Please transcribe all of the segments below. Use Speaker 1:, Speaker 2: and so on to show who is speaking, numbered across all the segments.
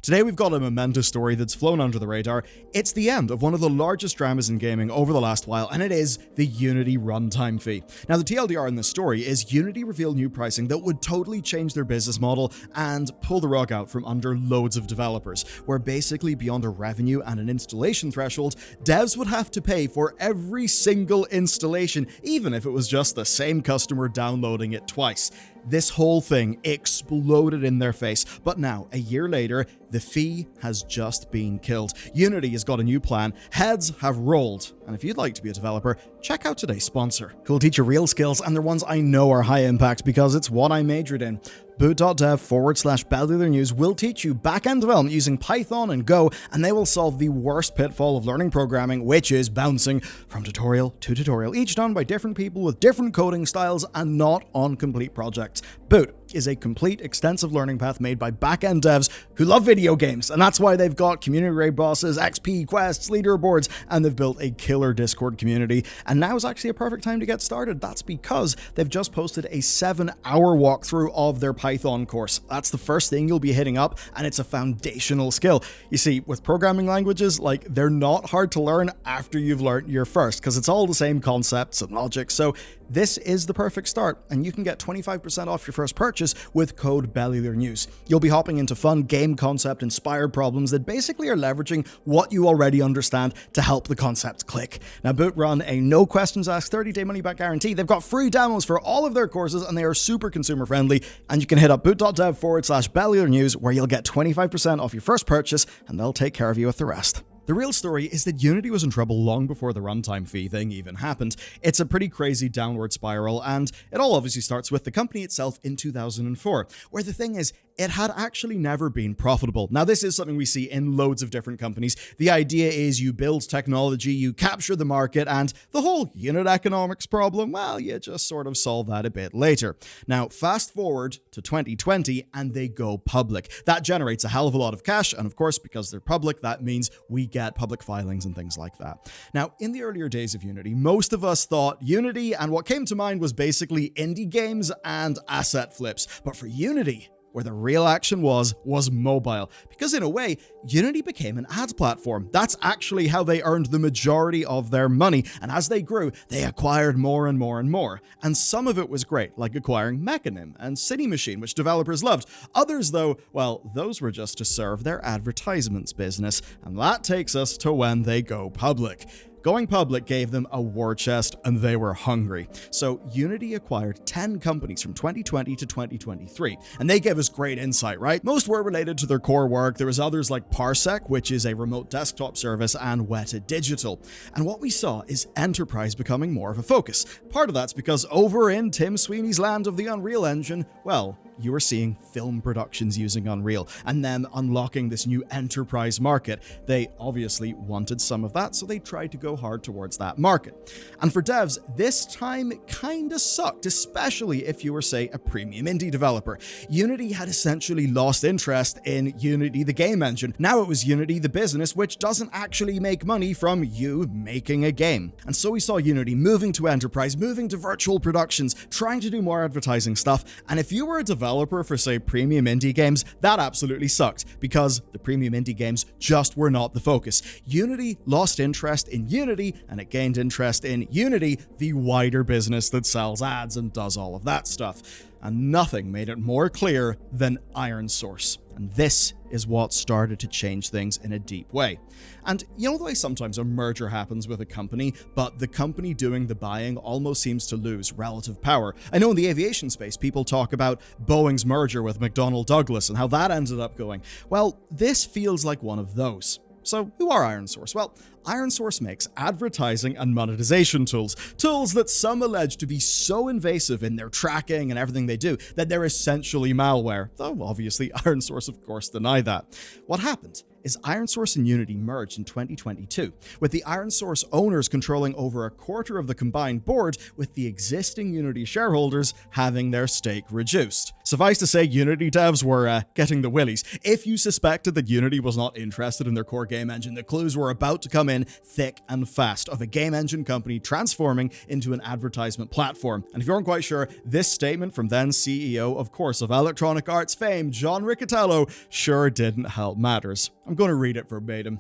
Speaker 1: Today we've got a momentous story that's flown under the radar. It's the end of one of the largest dramas in gaming over the last while, and it is the Unity runtime fee. Now, the TLDR in this story is Unity revealed new pricing that would totally change their business model and pull the rug out from under loads of developers, where basically beyond a revenue and an installation threshold, devs would have to pay for every single installation, even if it was just the same customer downloading it twice. This whole thing exploded in their face, but now, a year later, the fee has just been killed. Unity has got a new plan, heads have rolled, and if you'd like to be a developer, check out today's sponsor, who will teach you real skills, and they're ones I know are high impact because it's what I majored in. Boot.dev/Bellular News will teach you back-end development using Python and Go, and they will solve the worst pitfall of learning programming, which is bouncing from tutorial to tutorial, each done by different people with different coding styles and not on complete projects. Boot is a complete, extensive learning path made by back-end devs who love video games, and that's why they've got community raid bosses, XP quests, leaderboards, and they've built a killer Discord community. And now is actually a perfect time to get started. That's because they've just posted a 7-hour walkthrough of their Python course. That's the first thing you'll be hitting up, and it's a foundational skill. You see, with programming languages, they're not hard to learn after you've learned your first, because it's all the same concepts and logic. So this is the perfect start, and you can get 25% off your first purchase with code Bellular News. You'll be hopping into fun game concept inspired problems that basically are leveraging what you already understand to help the concept click. Now, Boot run a no questions asked 30-day money back guarantee. They've got free demos for all of their courses, and they are super consumer friendly. And you can hit up boot.dev/Bellular News, where you'll get 25% off your first purchase, and they'll take care of you with the rest. The real story is that Unity was in trouble long before the runtime fee thing even happened. It's a pretty crazy downward spiral, and it all obviously starts with the company itself in 2004, where the thing is, it had actually never been profitable. Now, this is something we see in loads of different companies. The idea is you build technology, you capture the market, and the whole unit economics problem, well, you just sort of solve that a bit later. Now, fast forward to 2020, and they go public. That generates a hell of a lot of cash, and of course, because they're public, that means we get public filings and things like that. Now, in the earlier days of Unity, most of us thought Unity, and what came to mind was basically indie games and asset flips. But for Unity, where the real action was mobile. Because in a way, Unity became an ads platform. That's actually how they earned the majority of their money. And as they grew, they acquired more and more and more. And some of it was great, like acquiring Mechanim and City Machine, which developers loved. Others, though, well, those were just to serve their advertisements business. And that takes us to when they go public. Going public gave them a war chest, and they were hungry. So Unity acquired 10 companies from 2020 to 2023, and they gave us great insight, right? Most were related to their core work. There was others like Parsec, which is a remote desktop service, and Weta Digital. And what we saw is enterprise becoming more of a focus. Part of that's because over in Tim Sweeney's land of the Unreal Engine, well, you were seeing film productions using Unreal and them unlocking this new enterprise market. They obviously wanted some of that, so they tried to go hard towards that market. And for devs, this time kinda sucked, especially if you were, say, a premium indie developer. Unity had essentially lost interest in Unity the game engine. Now it was Unity the business, which doesn't actually make money from you making a game. And so we saw Unity moving to enterprise, moving to virtual productions, trying to do more advertising stuff. And if you were a developer for, say, premium indie games, that absolutely sucked, because the premium indie games just were not the focus. Unity lost interest in Unity, and it gained interest in Unity, the wider business that sells ads and does all of that stuff. And nothing made it more clear than ironSource. And this is what started to change things in a deep way. And you know the way sometimes a merger happens with a company, but the company doing the buying almost seems to lose relative power. I know in the aviation space, people talk about Boeing's merger with McDonnell Douglas and how that ended up going. Well, this feels like one of those. So who are ironSource? Well, ironSource makes advertising and monetization tools that some allege to be so invasive in their tracking and everything they do that they're essentially malware, though obviously ironSource of course deny that. What happened is ironSource and Unity merged in 2022, with the ironSource owners controlling over a quarter of the combined board, with the existing Unity shareholders having their stake reduced. Suffice to say, Unity devs were getting the willies. If you suspected that Unity was not interested in their core game engine, the clues were about to come in thick and fast of a game engine company transforming into an advertisement platform. And if you aren't quite sure, this statement from then CEO, of course, of Electronic Arts fame, John Riccitiello, sure didn't help matters. I'm going to read it verbatim.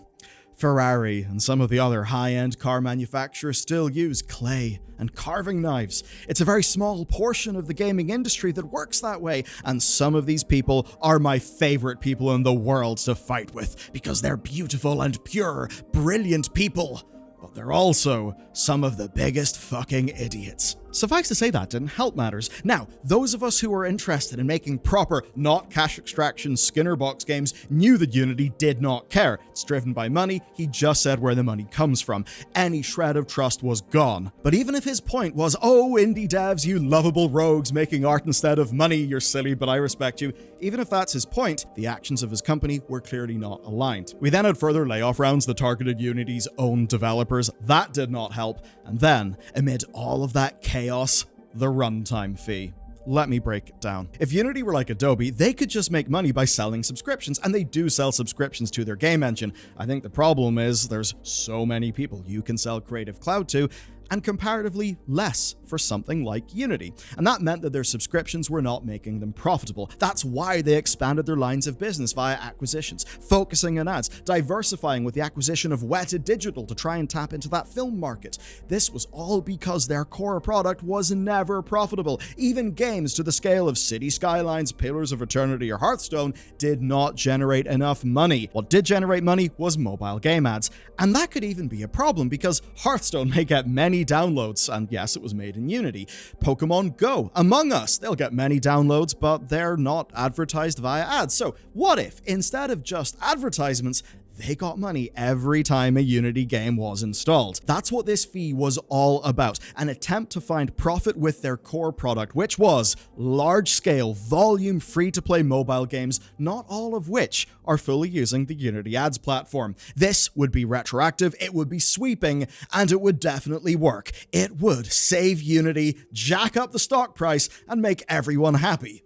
Speaker 1: Ferrari and some of the other high-end car manufacturers still use clay and carving knives. It's a very small portion of the gaming industry that works that way, and some of these people are my favorite people in the world to fight with, because they're beautiful and pure, brilliant people. But they're also some of the biggest fucking idiots. Suffice to say, that didn't help matters. Now, those of us who are interested in making proper, not cash extraction Skinner box games knew that Unity did not care. It's driven by money, he just said where the money comes from. Any shred of trust was gone. But even if his point was, oh, indie devs, you lovable rogues making art instead of money, you're silly, but I respect you. Even if that's his point, the actions of his company were clearly not aligned. We then had further layoff rounds that targeted Unity's own developers. That did not help. And then, amid all of that chaos, the runtime fee. Let me break it down. If Unity were like Adobe, they could just make money by selling subscriptions, and they do sell subscriptions to their game engine. I think the problem is there's so many people you can sell Creative Cloud to, and comparatively less for something like Unity. And that meant that their subscriptions were not making them profitable. That's why they expanded their lines of business via acquisitions, focusing on ads, diversifying with the acquisition of Weta Digital to try and tap into that film market. This was all because their core product was never profitable. Even games to the scale of City Skylines, Pillars of Eternity, or Hearthstone did not generate enough money. What did generate money was mobile game ads. And that could even be a problem because Hearthstone may get many downloads, and yes, it was made in Unity. Pokemon Go, Among Us, they'll get many downloads, but they're not advertised via ads. So what if, instead of just advertisements, they got money every time a Unity game was installed? That's what this fee was all about, an attempt to find profit with their core product, which was large-scale, volume, free-to-play mobile games, not all of which are fully using the Unity ads platform. This would be retroactive, it would be sweeping, and it would definitely work. It would save Unity, jack up the stock price, and make everyone happy.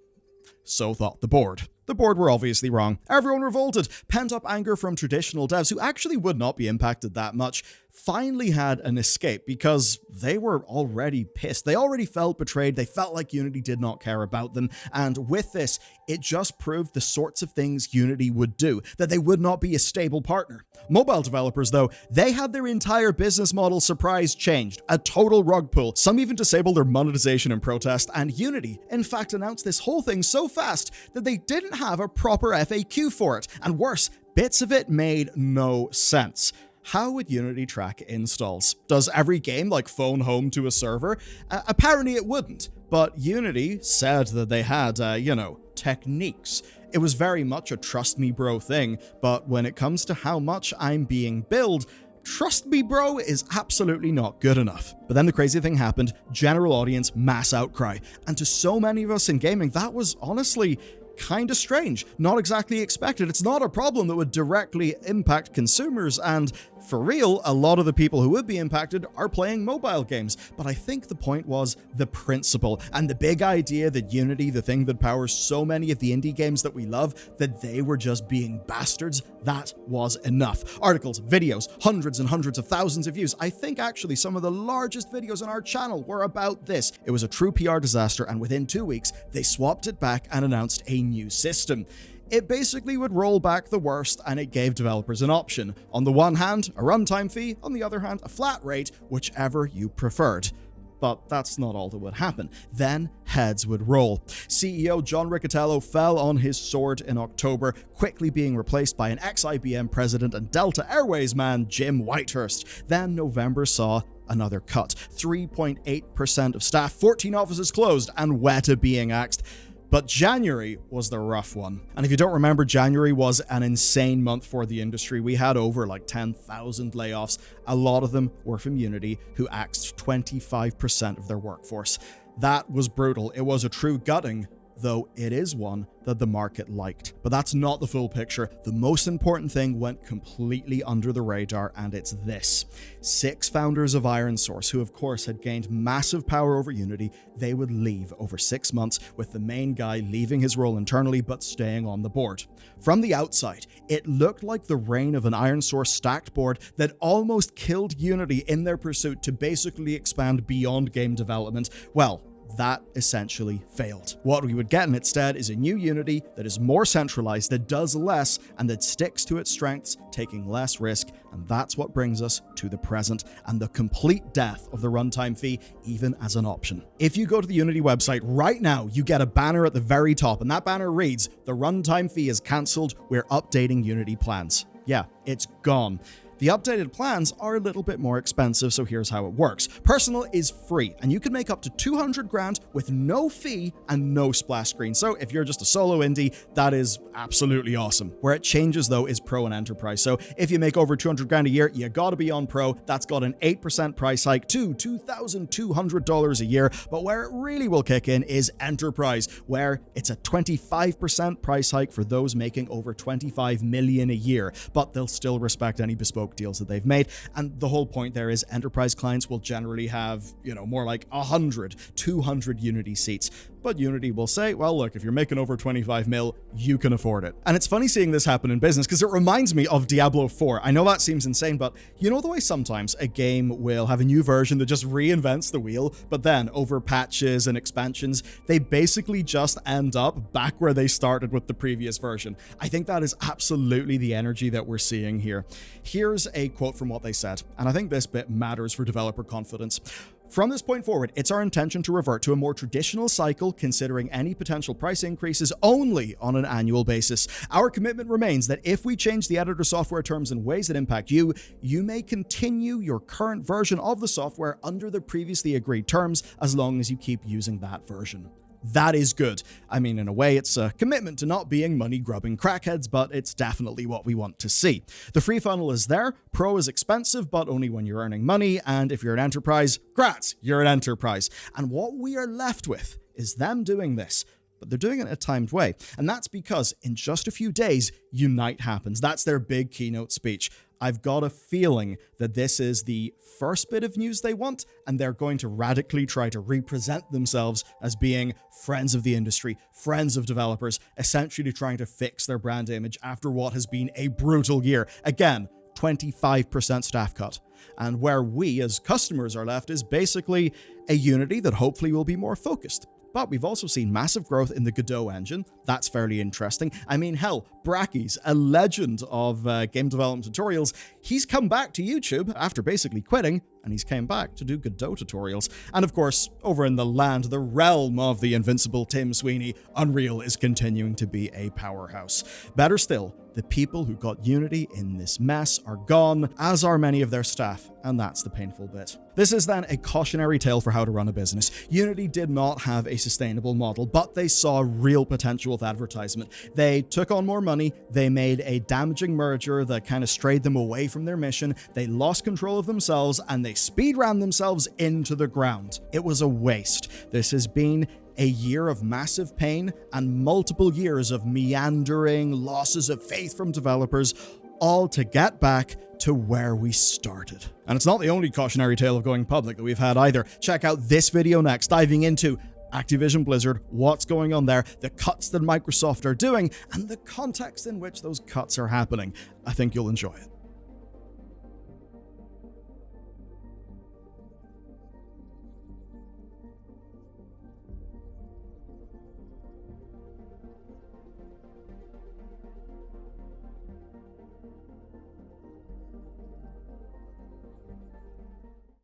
Speaker 1: So thought the board. The board were obviously wrong. Everyone revolted. Pent-up anger from traditional devs, who actually would not be impacted that much, finally had an escape because they were already pissed. They already felt betrayed. They felt like Unity did not care about them. And with this, it just proved the sorts of things Unity would do, that they would not be a stable partner. Mobile developers, though, they had their entire business model surprise changed, a total rug pull. Some even disabled their monetization in protest, and Unity, in fact, announced this whole thing so fast that they didn't have a proper FAQ for it. And worse, bits of it made no sense. How would Unity track installs? Does every game phone home to a server? Apparently it wouldn't, but Unity said that they had, techniques. It was very much a trust me bro thing, but when it comes to how much I'm being billed, trust me bro is absolutely not good enough. But then the crazy thing happened, general audience mass outcry, and to so many of us in gaming, that was honestly kind of strange, not exactly expected. It's not a problem that would directly impact consumers, and for real, a lot of the people who would be impacted are playing mobile games. But I think the point was the principle and the big idea that Unity, the thing that powers so many of the indie games that we love, that they were just being bastards. That was enough. Articles, videos, hundreds and hundreds of thousands of views. I think actually some of the largest videos on our channel were about this. It was a true PR disaster, and within 2 weeks, they swapped it back and announced a new system. It basically would roll back the worst, and it gave developers an option. On the one hand, a runtime fee, on the other hand, a flat rate, whichever you preferred. But that's not all that would happen. Then heads would roll. CEO John Riccitiello fell on his sword in October, quickly being replaced by an ex-IBM president and Delta Airways man, Jim Whitehurst. Then November saw another cut. 3.8% of staff, 14 offices closed, and Weta being axed. But January was the rough one. And if you don't remember, January was an insane month for the industry. We had over 10,000 layoffs. A lot of them were from Unity, who axed 25% of their workforce. That was brutal. It was a true gutting though it is one that the market liked. But that's not the full picture. The most important thing went completely under the radar, and it's this. 6 founders of ironSource, who of course had gained massive power over Unity, they would leave over 6 months, with the main guy leaving his role internally but staying on the board. From the outside, it looked like the reign of an ironSource stacked board that almost killed Unity in their pursuit to basically expand beyond game development. Well, that essentially failed. What we would get instead is a new Unity that is more centralized, that does less, and that sticks to its strengths, taking less risk, and that's what brings us to the present and the complete death of the runtime fee, even as an option. If you go to the Unity website right now, you get a banner at the very top, and that banner reads, "The runtime fee is cancelled, we're updating Unity plans." Yeah, it's gone. The updated plans are a little bit more expensive, so here's how it works. Personal is free, and you can make up to 200 grand with no fee and no splash screen. So if you're just a solo indie, that is absolutely awesome. Where it changes though is Pro and Enterprise. So if you make over 200 grand a year, you gotta be on Pro. That's got an 8% price hike to $2,200 a year. But where it really will kick in is Enterprise, where it's a 25% price hike for those making over 25 million a year, but they'll still respect any bespoke deals that they've made. And the whole point there is enterprise clients will generally have, more like 100, 200 Unity seats. But Unity will say, well, look, if you're making over 25 mil, you can afford it. And it's funny seeing this happen in business because it reminds me of Diablo 4. I know that seems insane, but you know the way sometimes a game will have a new version that just reinvents the wheel, but then over patches and expansions, they basically just end up back where they started with the previous version. I think that is absolutely the energy that we're seeing here. Here's a quote from what they said, and I think this bit matters for developer confidence. From this point forward, it's our intention to revert to a more traditional cycle, considering any potential price increases only on an annual basis. Our commitment remains that if we change the editor software terms in ways that impact you, you may continue your current version of the software under the previously agreed terms as long as you keep using that version. That is good. I mean, in a way, it's a commitment to not being money-grubbing crackheads, but it's definitely what we want to see. The free funnel is there. Pro is expensive, but only when you're earning money. And if you're an enterprise, grats, you're an enterprise. And what we are left with is them doing this. But they're doing it in a timed way. And that's because in just a few days, Unite happens. That's their big keynote speech. I've got a feeling that this is the first bit of news they want, and they're going to radically try to represent themselves as being friends of the industry, friends of developers, essentially trying to fix their brand image after what has been a brutal year. Again, 25% staff cut. And where we as customers are left is basically a Unity that hopefully will be more focused. But we've also seen massive growth in the Godot engine. That's fairly interesting. I mean, hell, Brackeys, a legend of game development tutorials, he's come back to YouTube after basically quitting, and he's came back to do Godot tutorials. And of course, over in the realm of the invincible Tim Sweeney, Unreal is continuing to be a powerhouse. Better still, the people who got Unity in this mess are gone, as are many of their staff, and that's the painful bit. This is then a cautionary tale for how to run a business. Unity did not have a sustainable model, but they saw real potential with advertisement. They took on more money, they made a damaging merger that kind of strayed them away from their mission, they lost control of themselves, and they speedran themselves into the ground. It was a waste. This has been a year of massive pain and multiple years of meandering, losses of faith from developers, all to get back to where we started. And it's not the only cautionary tale of going public that we've had either. Check out this video next, diving into Activision Blizzard, what's going on there, the cuts that Microsoft are doing, and the context in which those cuts are happening. I think you'll enjoy it.